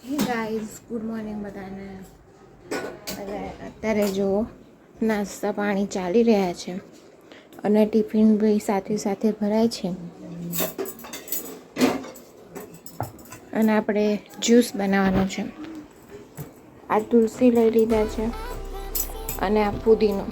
Hey guys, good morning બધાને. અત્યારે જો નાસ્તા પાણી ચાલી રહ્યા છે અને ટિફિન બી સાથે સાથે ભરાય છે. અને આપણે જ્યુસ બનાવવાનો છે. આ તુલસી લઈ લીધા છે અને આ પુદીનો.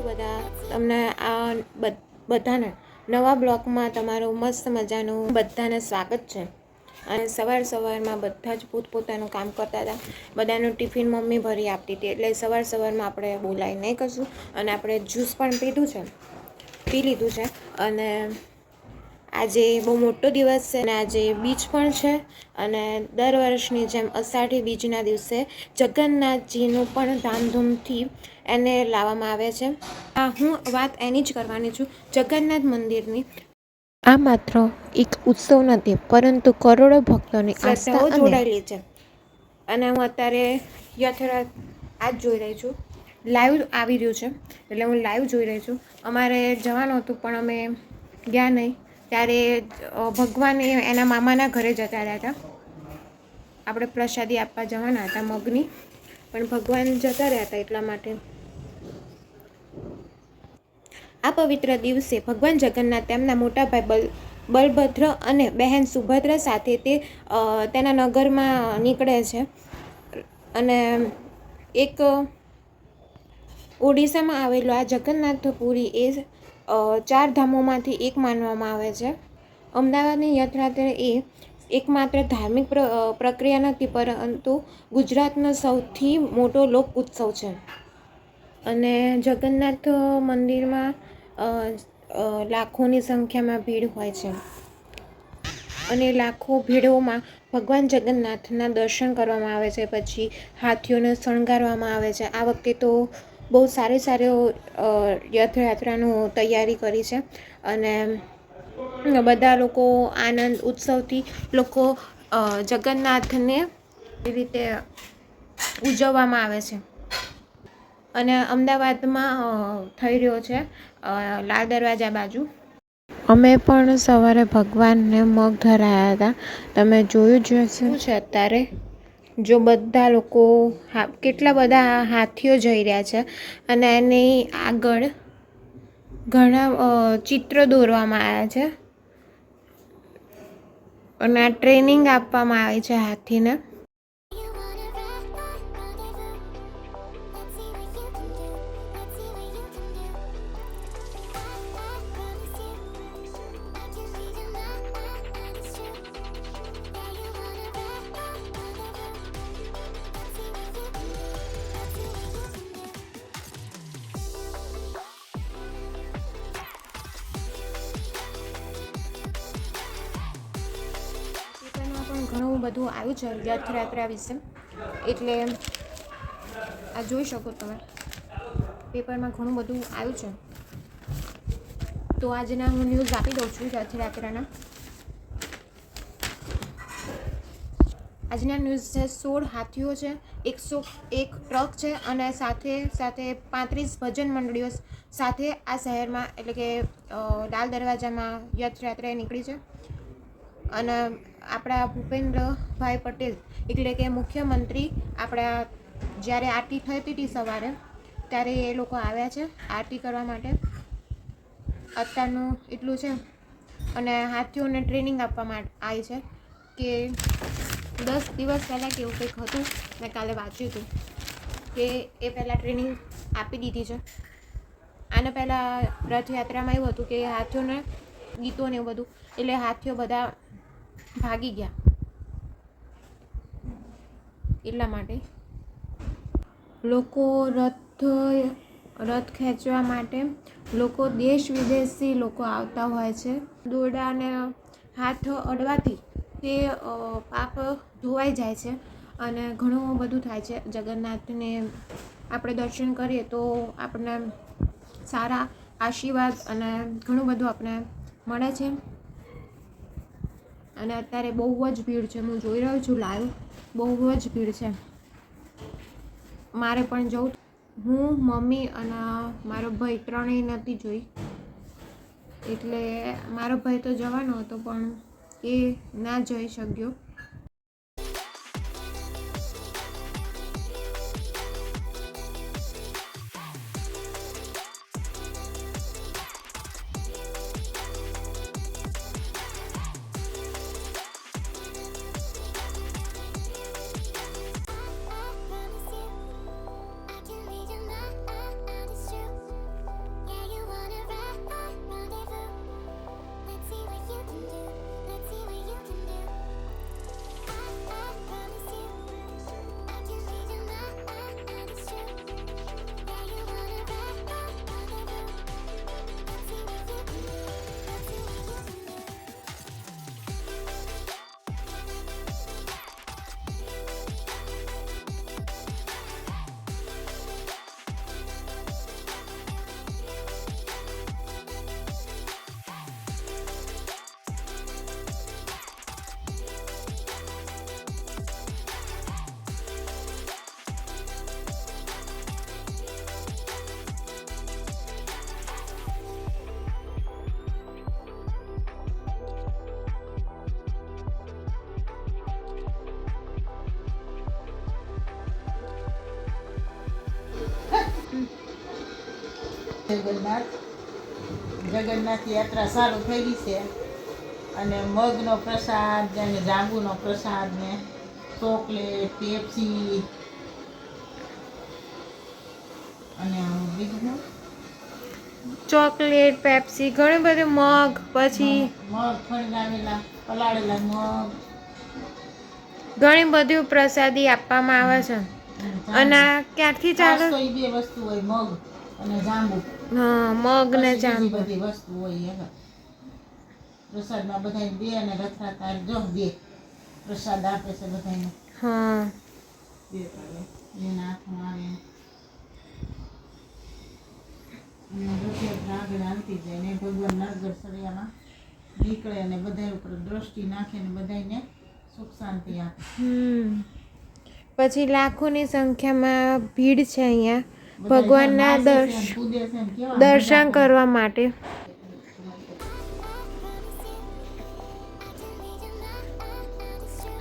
બધા તમને આ બધાને નવા બ્લોગમાં તમારું મસ્ત મજાનું બધાને સ્વાગત છે. અને સવારમાં બધા જ પોતપોતાનું કામ કરતા હતા. બધાનું ટિફિન મમ્મી ભરી આપતી હતી, એટલે સવારમાં આપણે બોલાવી નહીં કરશું. અને આપણે જ્યુસ પણ પી લીધું છે. અને આજે બહુ મોટો દિવસ છે અને આજે બીચ પણ છે. અને દર વર્ષની જેમ અષાઢી બીજના દિવસે જગન્નાથજીનું પણ ધામધૂમથી એને લાવવામાં આવે છે. હું વાત એની જ કરવાની છું, જગન્નાથ મંદિરની. આ માત્ર એક ઉત્સવ નથી, પરંતુ કરોડો ભક્તોની આસ્થા જોડાયેલી છે. અને હું અત્યારે યથાર્થ આ જ જોઈ રહી છું. લાઈવ આવી રહ્યું છે, એટલે હું લાઈવ જોઈ રહી છું. અમારે જવાનું હતું પણ અમે ગયા નહીં. ત્યારે ભગવાન એના મામાના ઘરે જતા રહ્યા હતા. આપણે પ્રસાદી આપવા જવાના હતા મગની, પણ ભગવાન જતા રહ્યા હતા. એટલા માટે આ પવિત્ર દિવસે ભગવાન જગન્નાથ તેમના મોટા ભાઈ બલભદ્ર અને બહેન સુભદ્રા સાથે તેના નગરમાં નીકળે છે. અને એક ઓડિશામાં આવેલું આ જગન્નાથપુરી એ 4 ધામોમાંથી એક માનવામાં આવે છે. અમદાવાદની યાત્રા એ એકમાત્ર ધાર્મિક પ્રક્રિયા નથી, પરંતુ ગુજરાતનો સૌથી મોટો લોક ઉત્સવ છે. અને જગન્નાથ મંદિરમાં લાખોની સંખ્યામાં ભીડ હોય છે. અને લાખો ભીડોમાં ભગવાન જગન્નાથના દર્શન કરવામાં આવે છે. પછી હાથીઓને શણગારવામાં આવે છે. આ વખતે તો બહુ સારી યાત્રાનું તૈયારી કરી છે. અને બધા લોકો આનંદ ઉત્સવથી લોકો જગન્નાથને એ રીતે ઉજવવામાં આવે છે. અને અમદાવાદમાં થઈ રહ્યો છે લાલ દરવાજા બાજુ. અમે પણ સવારે ભગવાનને મગ ધરાયા હતા. તમે જોયું જ હશે. શું છે અત્યારે જો બધા લોકો કેટલા બધા હાથીઓ જઈ રહ્યા છે. અને એની આગળ ઘણા ચિત્ર દોરવામાં આવ્યા છે. અને આ ટ્રેનિંગ આપવામાં આવી છે હાથીને. ઘણું બધું આવ્યું છે રથયાત્રા વિશે, એટલે આ જોઈ શકો તમે. પેપરમાં ઘણું બધું આવ્યું છે. તો આજના હું ન્યૂઝ આપી દઉં છું રથયાત્રાના. આજના ન્યૂઝ છે 16 હાથીઓ છે, 101 ટ્રક છે અને સાથે 35 ભજન મંડળીઓ સાથે આ શહેરમાં એટલે કે લાલ દરવાજામાં રથયાત્રા નીકળી છે. અને આપણા ભૂપેન્દ્રભાઈ પટેલ એટલે કે મુખ્યમંત્રી આપણા જ્યારે આરતી થતી હતી સવારે ત્યારે એ લોકો આવ્યા છે આરતી કરવા માટે. અત્યારનું એટલું છે. અને હાથીઓને ટ્રેનિંગ આપવામાં આવી છે કે 10 દિવસ પહેલાં કે એવું કંઈક હતું, મેં કાલે વાંચ્યું હતું કે એ પહેલાં ટ્રેનિંગ આપી દીધી છે. આને પહેલાં રથયાત્રામાં એવું હતું કે હાથીઓને ગીતો ને એવું બધું, એટલે હાથીઓ બધા ભાગી ગયા એટલા માટે. લોકો રથ ખેંચવા માટે લોકો દેશ વિદેશથી લોકો આવતા હોય છે. દોરડાને હાથ અડવાથી તે પાપ ધોવાઈ જાય છે અને ઘણું બધું થાય છે. જગન્નાથને આપણે દર્શન કરીએ તો આપણને સારા આશીર્વાદ અને ઘણું બધું આપણે મળે છે. અને અત્યારે બહુ જ ભીડ છે, હું જોઈ રહ્યો છું લાઈવ, બહુ જ ભીડ છે. મારે પણ જવું, હું મમ્મી અને મારો ભાઈ ત્રણેય નથી જોઈ, એટલે મારો ભાઈ તો જવાનો હતો પણ એ ના જઈ શક્યો. જગન્નાથ યાત્રા ચાલુ થઈ ગઈ છે અને મગનો પ્રસાદ અને જાંબુનો પ્રસાદ ને ચોકલેટ, પેપ્સી અને બીજું ચોકલેટ, પેપ્સી, ઘણું બધું, મગ, પછી મગ ફણગાવેલા પલાળેલા મગ, ઘણી બધી પ્રસાદી આપવામાં આવે છે. અને ક્યાંથી ચાલે? તો એ બે વસ્તુ હોય, મગ અને જાંબુ. હા, મગ ને જાંબુ. બધી વસ્તુ હોય. પ્રસાદમાં બધાને દે અને રથયાત્રા જો દે પ્રસાદ આપે છે બધાને. હા, એના હાથમાં આવે અને રથયાત્રા આગળ હાલતી જાય ને ભગવાન નરગર સરિયામાં નીકળે અને બધા ઉપર દ્રષ્ટિ નાખે ને બધાને સુખ શાંતિ આપે. પછી લાખોની સંખ્યામાં ભીડ છે અહીંયા ભગવાનના દર્શન કરવા માટે.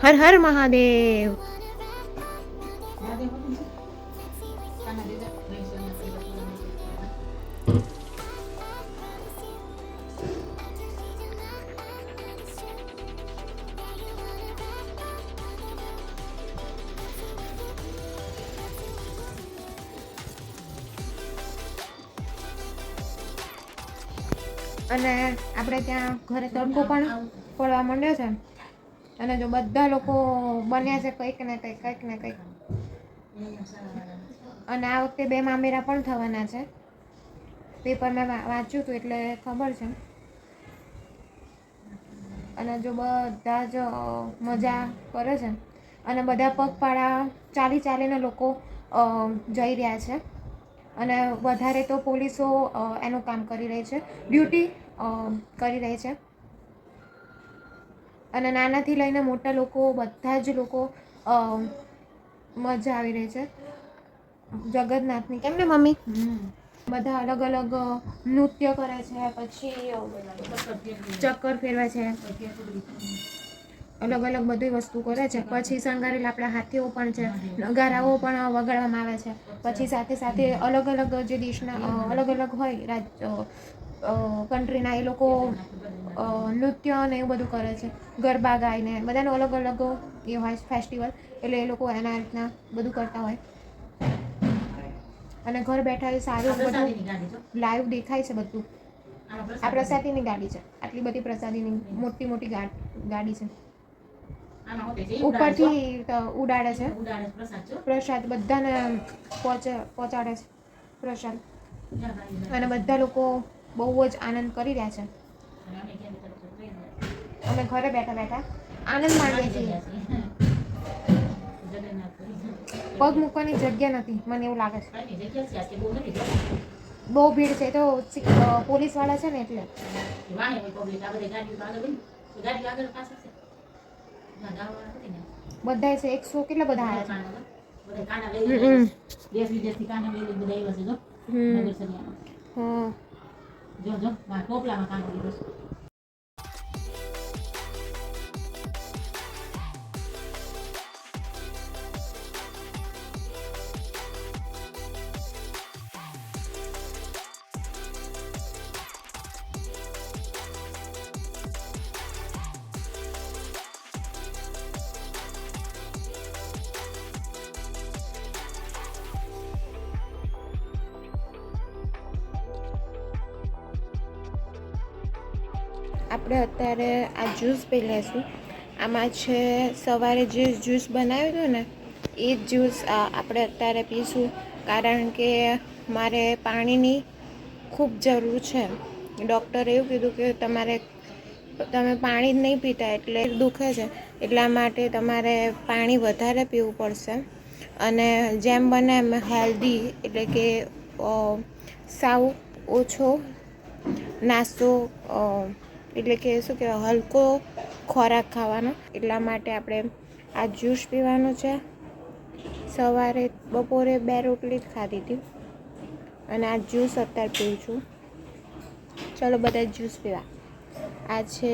હર હર મહાદેવ. અને આપણે ત્યાં ઘરે તડકો પણ પડવા માંડ્યો છે અને જો બધા લોકો બન્યા છે કંઈક ને કંઈક. અને આ વખતે 2 મામેરા પણ થવાના છે. પેપર મેં વાંચ્યું હતું એટલે ખબર છે. અને જો બધા જ મજા કરે છે અને બધા પગપાળા ચાલીને લોકો જઈ રહ્યા છે. અને વધારે તો પોલીસો એનું કામ કરી રહી છે, ડ્યુટી કરી રહી છે. અને નાનાથી લઈને મોટા લોકો, બધા જ લોકો મજા આવી રહી છે જગન્નાથની. કેમ ને મમ્મી? બધા અલગ અલગ નૃત્ય કરે છે, પછી ચક્કર ફેરવે છે. અલગ અલગ બધી વસ્તુ કરે છે. પછી શણગારેલા આપણા હાથીઓ પણ છે, નગારાઓ પણ વગાડવામાં આવે છે. પછી સાથે સાથે અલગ અલગ જે દેશના અલગ અલગ હોય કન્ટ્રીના એ લોકો નૃત્ય ને એવું બધું કરે છે, ગરબા ગાઈને બધાનું અલગ અલગ એ હોય ફેસ્ટિવલ, એટલે એ લોકો એના રીતના બધું કરતા હોય. અને ઘર બેઠા સારું બધું લાઈવ દેખાય છે બધું. આ પ્રસાદીની ગાડી છે, આટલી બધી પ્રસાદીની મોટી મોટી ગાડી છે. ઉપરથી ઉડાડે છે પ્રસાદ, બધાને પહોંચાડે છે પ્રસાદ. અને બધા લોકો બહુ જ આનંદ કરી રહ્યા છે. અમે ઘરે બેઠા બેઠા આનંદ માણીએ છીએ. પગ મૂકવાની જગ્યા નથી, મને એવું લાગે છે. બહુ ભીડ છે, તો પોલીસ વાળા છે ને એટલે. બધા છે 100 કેટલા બધા આવ્યા છે. દેશ વિદેશથી કાના લઈ બધા આવ્યા છે. જો ટોપલામાં કાનો લીધો છે. આપણે અત્યારે આ જ્યુસ પી લઈશું. આમાં છે સવારે જે જ્યુસ બનાવ્યું હતું ને એ જ જ્યુસ આપણે અત્યારે પીશું, કારણ કે મારે પાણીની ખૂબ જરૂર છે. ડૉક્ટરે એવું કીધું કે તમે પાણી જ નહીં પીતા એટલે દુખે છે, એટલા માટે તમારે પાણી વધારે પીવું પડશે. અને જેમ બને એમ હેલ્ધી, એટલે કે સાવ ઓછો નાસ્તો, એટલે કે શું કહેવાય, હલકો ખોરાક ખાવાનો. એટલા માટે આપણે આ જ્યુસ પીવાનું છે. સવારે બપોરે 2 રોટલી જ ખાધી હતી અને આ જ્યુસ અત્યારે પીવું છું. ચલો બધા જ્યુસ પીવા. આ છે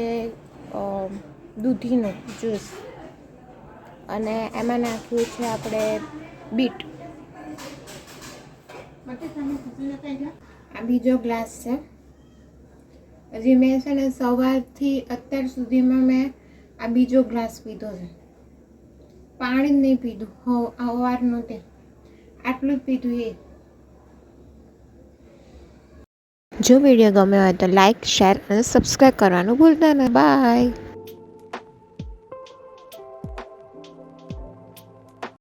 દૂધીનું જ્યુસ અને એમાં નાખ્યું છે આપણે બીટ. આ બીજો ગ્લાસ છે. હજી મેં છે ને સવારથી અત્યાર સુધીમાં મેં આ બીજો ગ્લાસ પીધો છે. પાણી જ નહીં પીધું, સવારનું તે આટલું જ પીધું એ. જો વિડીયો ગમ્યો હોય તો લાઈક, શેર અને સબસ્ક્રાઈબ કરવાનું ભૂલતા નહીં. બાય.